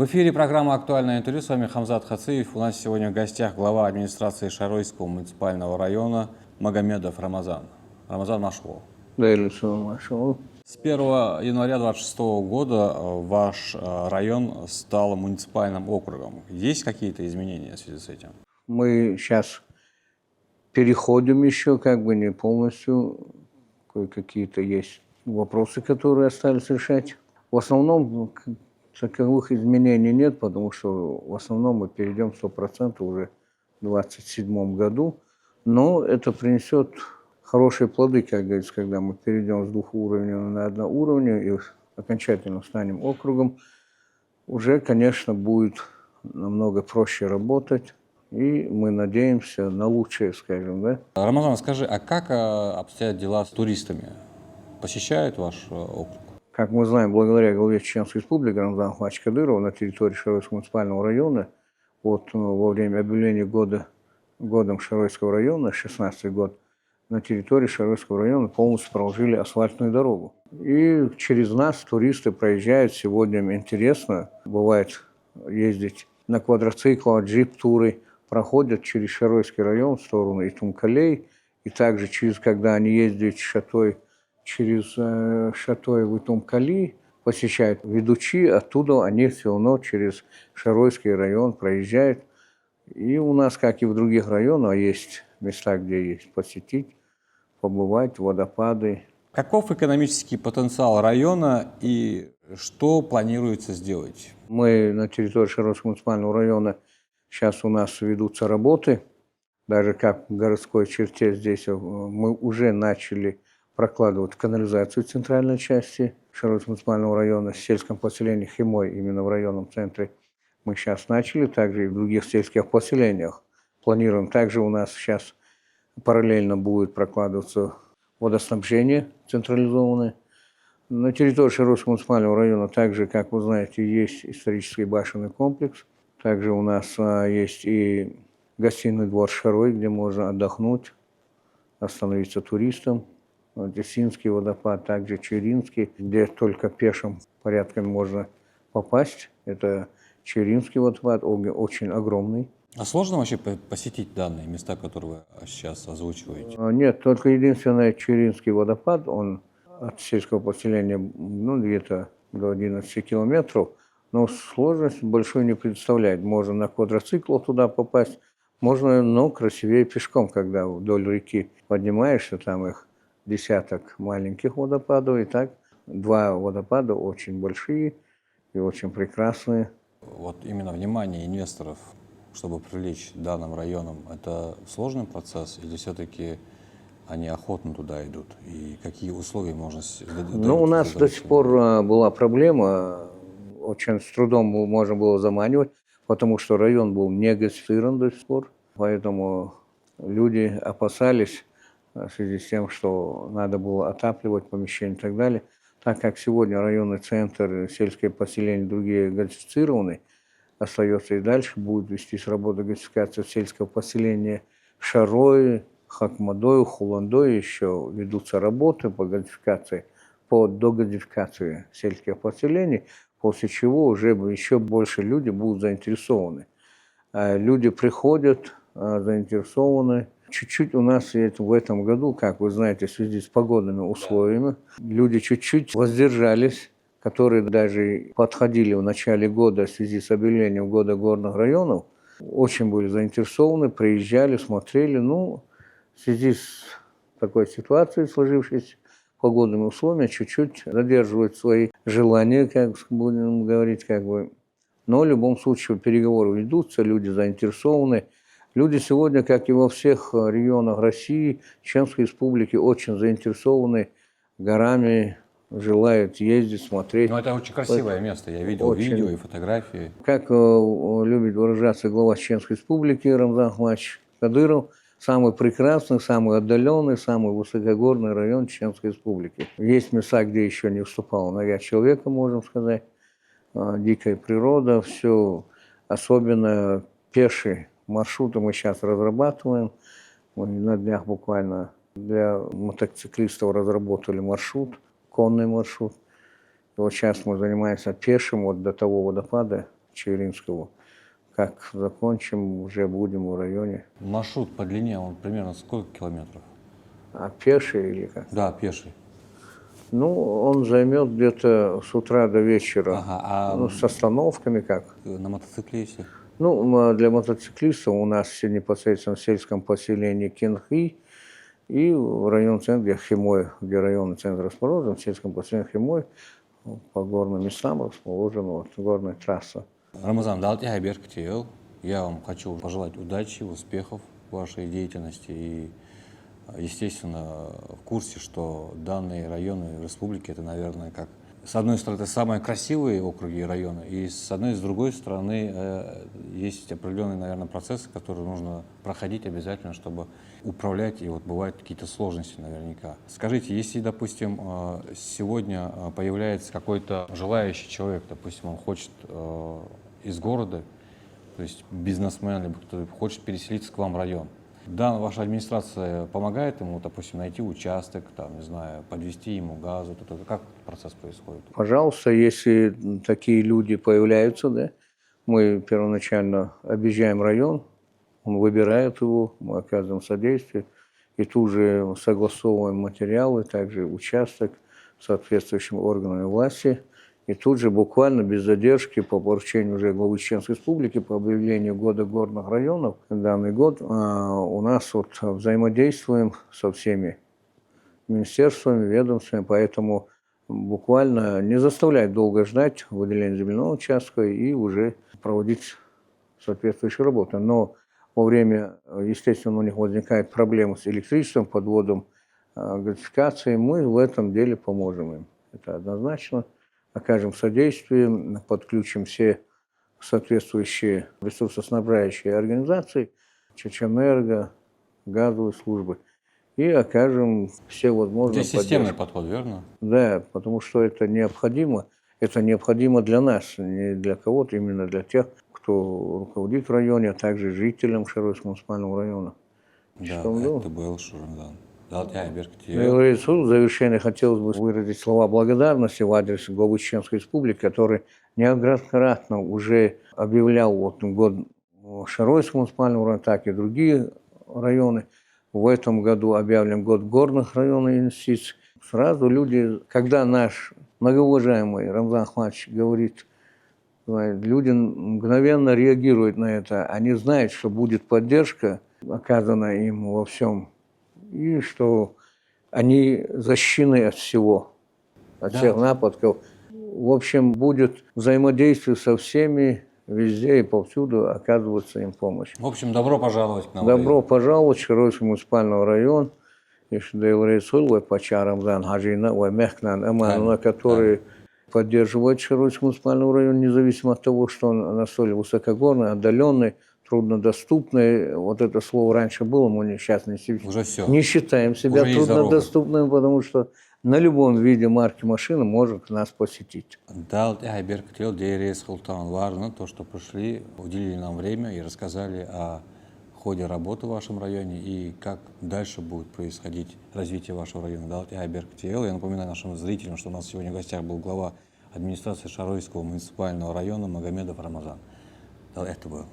В эфире программа «Актуальное интервью». С вами Хамзат Хациев. У нас сегодня в гостях глава администрации Шаройского муниципального района Магомедов Рамазан. Рамазан Машхул. Да, Машхул. С 1 января 2026 года ваш район стал муниципальным округом. Есть какие-то изменения в связи с этим? Мы сейчас переходим еще, не полностью. Какие-то есть вопросы, которые остались решать. В основном таковых изменений нет, потому что в основном мы перейдем 100% уже в 2027 году. Но это принесет хорошие плоды, как говорится, когда мы перейдем с 2 уровней на 1 уровень и окончательно станем округом. Уже, конечно, будет намного проще работать. И мы надеемся на лучшее, скажем, да. Рамазан, скажи, а как обстоят дела с туристами? Посещают ваш округ? Как мы знаем, благодаря главе Чеченской Республики Рамзану Ахматовичу Кадырову на территории Шаройского муниципального района во время объявления годом Шаройского района, 16-й год, на территории Шаройского района полностью проложили асфальтную дорогу. И через нас туристы проезжают. Сегодня им интересно, бывает ездить на квадроциклах, джип-туры, проходят через Шаройский район в сторону Итумкалей, и также когда они ездят через Шатой в Итумкали, посещают ведучи, оттуда они все равно через Шаройский район проезжают. И у нас, как и в других районах, есть места, где есть посетить, побывать, водопады. Каков экономический потенциал района и что планируется сделать? Мы на территории Шаройского муниципального района, сейчас у нас ведутся работы, даже как в городской черте здесь мы уже начали прокладывать канализацию в центральной части Шаройского муниципального района, в сельском поселении Химой, именно в районном центре. Мы сейчас начали, также и в других сельских поселениях. Планируем. Также у нас сейчас параллельно будет прокладываться водоснабжение централизованное. На территории Шаройского муниципального района также, как вы знаете, есть исторический башенный комплекс. Также у нас есть и гостиный двор Шарой, где можно отдохнуть, остановиться туристам. Десинский водопад, также Черинский, где только пешим порядком можно попасть. Это Черинский водопад, очень огромный. А сложно вообще посетить данные места, которые вы сейчас озвучиваете? Нет, только единственное Черинский водопад, он от сельского поселения где-то до 11 километров, но сложность большой не представляет. Можно на квадроциклах туда попасть, можно, но красивее пешком, когда вдоль реки поднимаешься, там их десяток маленьких водопадов, и так 2 водопада очень большие и очень прекрасные. Вот именно внимание инвесторов, чтобы привлечь данным районом, это сложный процесс или все-таки они охотно туда идут? И какие условия можно... У нас до сих пор была проблема, очень с трудом можно было заманивать, потому что район был не газифицирован до сих пор, поэтому люди опасались в связи с тем, что надо было отапливать помещения и так далее. Так как сегодня районный центр, сельское поселение, другие газифицированы, остается и дальше будет вестись работа газификации сельского поселения Шарой, Хакмадой, Хуландой, еще ведутся работы по газификации, по догазификации сельских поселений, после чего уже еще больше люди будут заинтересованы. Люди приходят заинтересованы. Чуть-чуть у нас в этом году, как вы знаете, в связи с погодными условиями, люди чуть-чуть воздержались, которые даже подходили в начале года в связи с объявлением года горных районов, очень были заинтересованы, приезжали, смотрели. В связи с такой ситуацией, сложившейся погодными условиями, чуть-чуть задерживают свои желания, как будем говорить, Но в любом случае переговоры ведутся, люди заинтересованы. Люди сегодня, как и во всех регионах России, Чеченской Республики, очень заинтересованы горами, желают ездить, смотреть. Это очень красивое место, я видел видео и фотографии. Как любит выражаться глава Чеченской Республики Рамзан Ахматович Кадыров, самый прекрасный, самый отдаленный, самый высокогорный район Чеченской Республики. Есть места, где еще не вступала нога человека, можем сказать. Дикая природа, все, особенно пешие маршруты мы сейчас разрабатываем. Мы на днях буквально для мотоциклистов разработали маршрут, конный маршрут. Вот сейчас мы занимаемся пешим до того водопада Черинского. Как закончим, уже будем в районе. Маршрут по длине, он примерно сколько километров? А пеший или как? Да, пеший. Ну, он займет где-то с утра до вечера. Ага, а Ну, с остановками как? на мотоцикле если? Ну, для мотоциклистов у нас непосредственно в сельском поселении Кинхи и в районном центре Химой, где районный центр расположен, в сельском поселении Химой, по горным местам расположена вот, горная трасса. Рамазан, далтя берктиел. Я вам хочу пожелать удачи, успехов в вашей деятельности и, естественно, в курсе, что данные районы республики, это, наверное, как с одной стороны, это самые красивые округи и районы, и с одной и с другой стороны есть определенные, наверное, процессы, которые нужно проходить обязательно, чтобы управлять, и вот бывают какие-то сложности наверняка. Скажите, если, допустим, сегодня появляется какой-то желающий человек, допустим, он хочет из города, то есть бизнесмен, либо кто-то хочет переселиться к вам в район, да, ваша администрация помогает ему, допустим, найти участок, там, не знаю, подвести ему газу, как процесс происходит? Пожалуйста, если такие люди появляются, да, мы первоначально объезжаем район, он выбирает его, мы оказываем содействие, и тут же согласовываем материалы, также участок с соответствующими органами власти. И тут же буквально без задержки по поручению уже главы Чеченской Республики по объявлению года горных районов данный год у нас вот взаимодействуем со всеми министерствами, ведомствами, поэтому буквально не заставлять долго ждать выделения земельного участка и уже проводить соответствующие работы. Но во время, естественно, у них возникает проблема с электричеством, подводом газификации, мы в этом деле поможем им. Это однозначно. Окажем содействие, подключим все соответствующие ресурсоснабжающие организации, Чеченэнерго, газовые службы, и окажем все возможные Это системный подход, верно? Да, потому что это необходимо для нас, не для кого-то, именно для тех, кто руководит в районе, а также жителям Шаровского муниципального района. Да, Что, это был Шурамдан. Далтя В завершение хотелось бы выразить слова благодарности в адрес главы Чеченской Республики, который неоднократно уже объявлял вот год Шаровского муниципального района, так и другие районы. В этом году объявлен год горных районов инвестиций. Сразу люди, когда наш многоуважаемый Рамзан Ахматович говорит, люди мгновенно реагируют на это. Они знают, что будет поддержка оказана им во всем. И что они защищены от всего, от всех нападков. В общем, будет взаимодействие со всеми, везде и повсюду оказывается им помощь. В общем, добро пожаловать к нам. Добро пожаловать в Шаровский муниципальный район. Которые поддерживают Шаровский муниципальный район, независимо от того, что он настолько высокогорный, отдаленный, труднодоступный. Вот это слово раньше было, мы сейчас не считаем себя труднодоступным, потому что на любом виде марки машины может нас посетить. То, что пришли, уделили нам время и рассказали о ходе работы в вашем районе и как дальше будет происходить развитие вашего района. Я напоминаю нашим зрителям, что у нас сегодня в гостях был глава администрации Шаровского муниципального района Магомедов Рамазан. Это был.